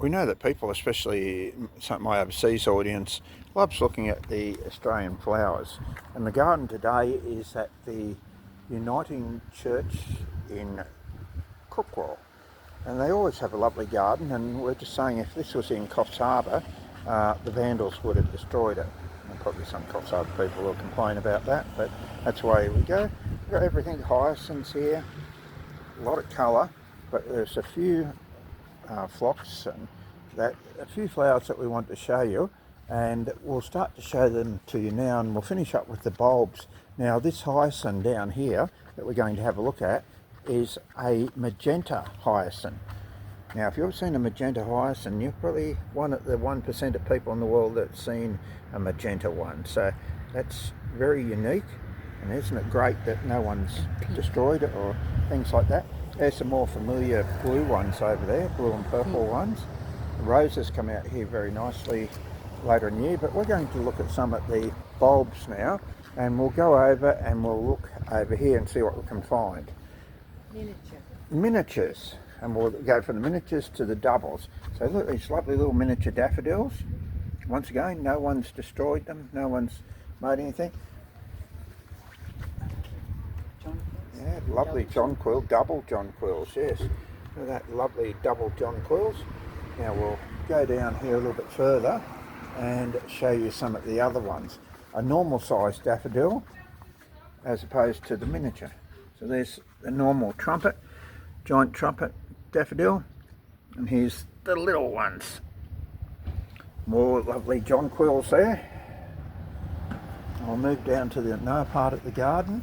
We know that people, especially my overseas audience, loves looking at the Australian flowers. And the garden today is at the Uniting Church in Crookwell. And they always have a lovely garden, and we're just saying if this was in Coffs Harbour, the vandals would have destroyed it. And probably some Coffs Harbour people will complain about that, but that's the way we go. We've got everything hyacinths here, a lot of colour, but there's a few phlox and a few flowers that we want to show you, and we'll start to show them to you now, and we'll finish up with the bulbs. Now this hyacinth down here that we're going to have a look at is a magenta hyacinth. Now if you've seen a magenta hyacinth, you're probably one of the 1% of people in the world that's seen a magenta one, so that's very unique. And isn't it great that no one's destroyed it or things like that? There's some more familiar blue ones over there, blue and purple ones. The roses come out here very nicely later in the year, but we're going to look at some of the bulbs now, and we'll go over and we'll look over here and see what we can find. Miniatures, and we'll go from the miniatures to the doubles. So look, these lovely little miniature daffodils. Once again, no one's destroyed them, no one's made anything. Yeah, lovely jonquil, double jonquils, yes. Look at that lovely double jonquils. Now we'll go down here a little bit further and show you some of the other ones. A normal sized daffodil as opposed to the miniature. So there's the normal trumpet, giant trumpet daffodil, and here's the little ones. More lovely jonquils there. I'll move down to the no part of the garden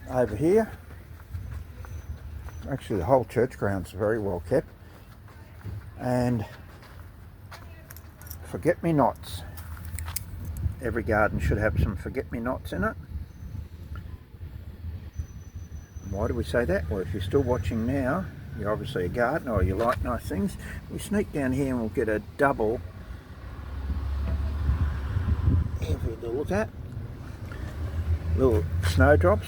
over here. Actually the whole church ground's very well kept. And forget-me-nots. Every garden should have some forget-me-nots in it. Why do we say that? Well, if you're still watching now, you're obviously a gardener or you like nice things. We sneak down here and we'll get a double here for you to look at. Little snowdrops,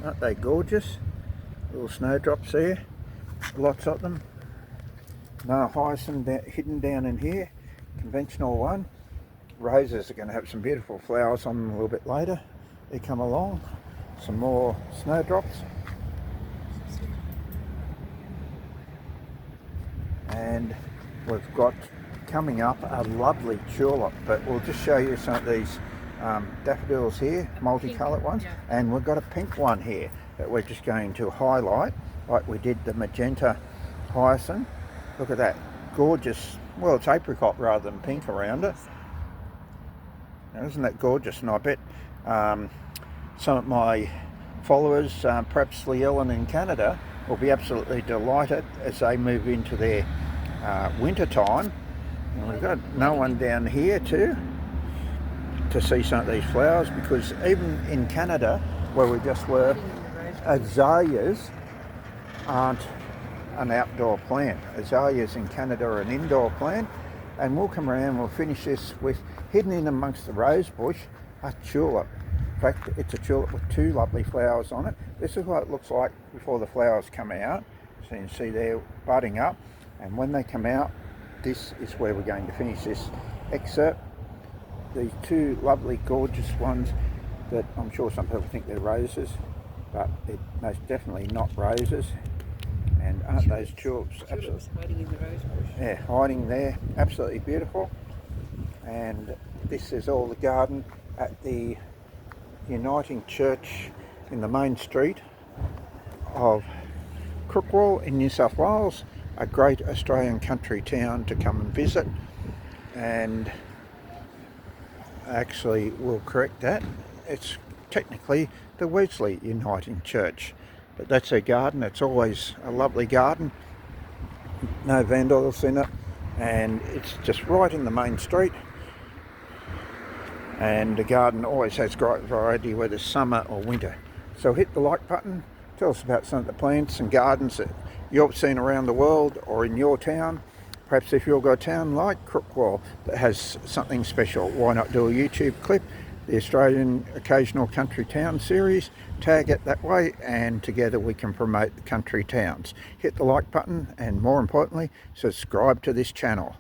aren't they gorgeous? Little snowdrops there, lots of them. No hyacinth hidden down in here, conventional one. Roses are going to have some beautiful flowers on them a little bit later. They come along. Some more snowdrops. And we've got coming up a lovely tulip, but we'll just show you some of these daffodils here, multicoloured ones, and we've got a pink one here that we're just going to highlight like we did the magenta hyacinth. Look at that, gorgeous. Well, it's apricot rather than pink around it. Now, isn't that gorgeous? And I bet some of my followers, perhaps Leellen in Canada, will be absolutely delighted as they move into their winter time. And we've got no one down here too to see some of these flowers, because even in Canada where we just were, azaleas aren't an outdoor plant. Azaleas in Canada are an indoor plant, and we'll come around and we'll finish this with, hidden in amongst the rose bush, a tulip. In fact, it's a tulip with two lovely flowers on it. This is what it looks like before the flowers come out. So you can see they're budding up, and when they come out, this is where we're going to finish this excerpt. These two lovely gorgeous ones that I'm sure some people think they're roses, but they're most definitely not roses. And aren't those tulips absolutely hiding in the rose bush? Yeah, hiding there, absolutely beautiful. And this is all the garden at the Uniting Church in the main street of Crookwell in New South Wales, a great Australian country town to come and visit. And actually, we'll correct that, it's technically the Westley Uniting Church, but that's their garden. It's always a lovely garden, no vandals in it, and it's just right in the main street. And the garden always has great variety, whether it's summer or winter. So hit the like button, tell us about some of the plants and gardens that you've seen around the world or in your town. Perhaps if you've got a town like Crookwell that has something special, why not do a YouTube clip, the Australian Occasional Country Town series, tag it that way, and together we can promote the country towns. Hit the like button, and more importantly, subscribe to this channel.